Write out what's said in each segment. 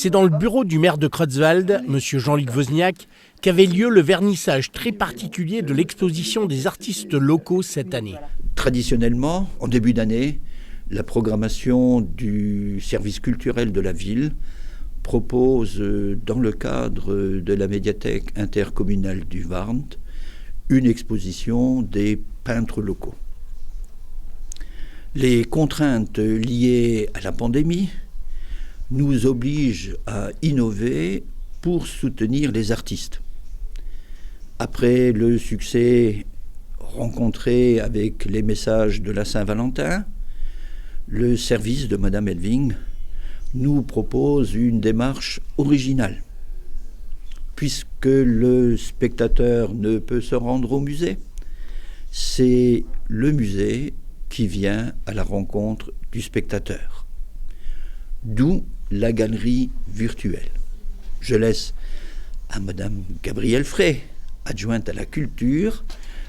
C'est dans le bureau du maire de Creutzwald, M. Jean-Luc Wozniak, qu'avait lieu le vernissage très particulier de l'exposition des artistes locaux cette année. Traditionnellement, en début d'année, la programmation du service culturel de la ville propose, dans le cadre de la médiathèque intercommunale du Warnt, une exposition des peintres locaux. Les contraintes liées à la pandémie nous obligent à innover pour soutenir les artistes. Après le succès rencontré avec les messages de la Saint-Valentin, le service de Madame Elving nous propose une démarche originale. Puisque le spectateur ne peut se rendre au musée, c'est le musée qui vient à la rencontre du spectateur. D'où la galerie virtuelle. Je laisse à Madame Gabrielle Frey, adjointe à la culture,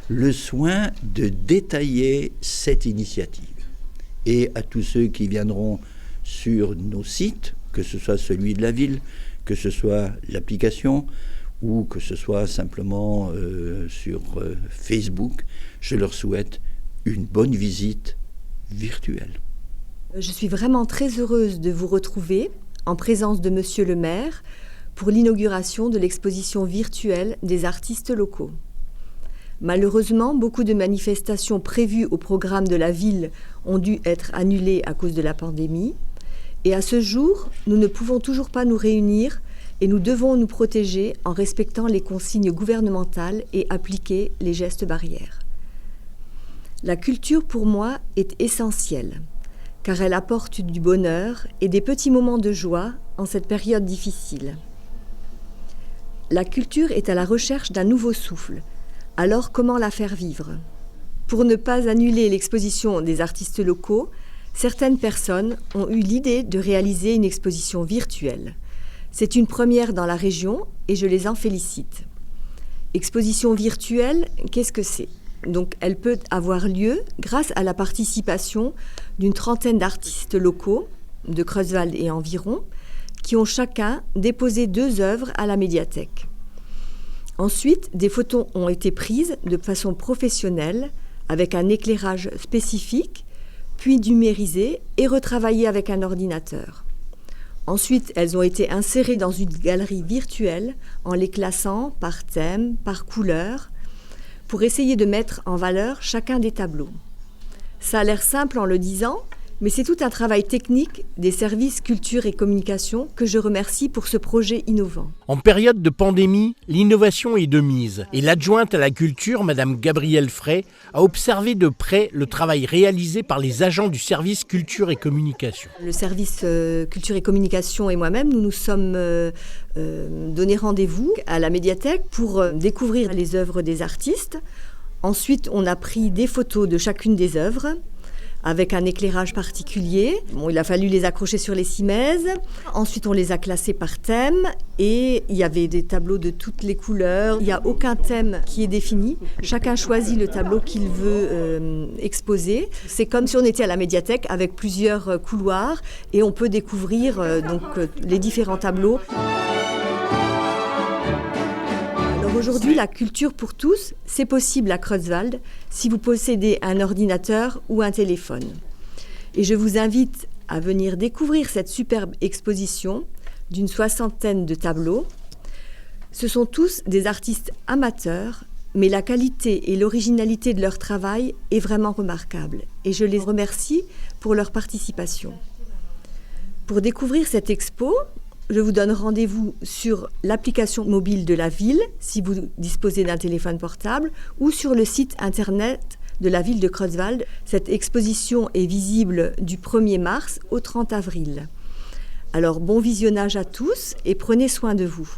le soin de détailler cette initiative. Et à tous ceux qui viendront sur nos sites, que ce soit celui de la ville, que ce soit l'application ou que ce soit simplement sur Facebook, je leur souhaite une bonne visite virtuelle. Je suis vraiment très heureuse de vous retrouver en présence de Monsieur le maire pour l'inauguration de l'exposition virtuelle des artistes locaux. Malheureusement, beaucoup de manifestations prévues au programme de la ville ont dû être annulées à cause de la pandémie. Et à ce jour, nous ne pouvons toujours pas nous réunir et nous devons nous protéger en respectant les consignes gouvernementales et appliquer les gestes barrières. La culture, pour moi, est essentielle, car elle apporte du bonheur et des petits moments de joie en cette période difficile. La culture est à la recherche d'un nouveau souffle. Alors, comment la faire vivre ? Pour ne pas annuler l'exposition des artistes locaux, certaines personnes ont eu l'idée de réaliser une exposition virtuelle. C'est une première dans la région et je les en félicite. Exposition virtuelle, qu'est-ce que c'est ? Donc, elle peut avoir lieu grâce à la participation d'une trentaine d'artistes locaux de Creutzwald et environ, qui ont chacun déposé 2 œuvres à la médiathèque. Ensuite, des photos ont été prises de façon professionnelle, avec un éclairage spécifique, puis numérisées et retravaillées avec un ordinateur. Ensuite, elles ont été insérées dans une galerie virtuelle en les classant par thème, par couleur, pour essayer de mettre en valeur chacun des tableaux. Ça a l'air simple en le disant, mais c'est tout un travail technique des services culture et communication que je remercie pour ce projet innovant. En période de pandémie, l'innovation est de mise. Et l'adjointe à la culture, Madame Gabrielle Frey, a observé de près le travail réalisé par les agents du service culture et communication. Le service culture et communication et moi-même, nous nous sommes donné rendez-vous à la médiathèque pour découvrir les œuvres des artistes. Ensuite, on a pris des photos de chacune des œuvres, avec un éclairage particulier. Il a fallu les accrocher sur les cimaises. Ensuite, on les a classés par thème et il y avait des tableaux de toutes les couleurs. Il n'y a aucun thème qui est défini. Chacun choisit le tableau qu'il veut exposer. C'est comme si on était à la médiathèque avec plusieurs couloirs et on peut découvrir les différents tableaux. Aujourd'hui, la culture pour tous, c'est possible à Creutzwald si vous possédez un ordinateur ou un téléphone. Et je vous invite à venir découvrir cette superbe exposition d'une 60aine de tableaux. Ce sont tous des artistes amateurs, mais la qualité et l'originalité de leur travail est vraiment remarquable. Et je les remercie pour leur participation. Pour découvrir cette expo, je vous donne rendez-vous sur l'application mobile de la ville, si vous disposez d'un téléphone portable, ou sur le site internet de la ville de Creutzwald. Cette exposition est visible du 1er mars au 30 avril. Alors bon visionnage à tous et prenez soin de vous.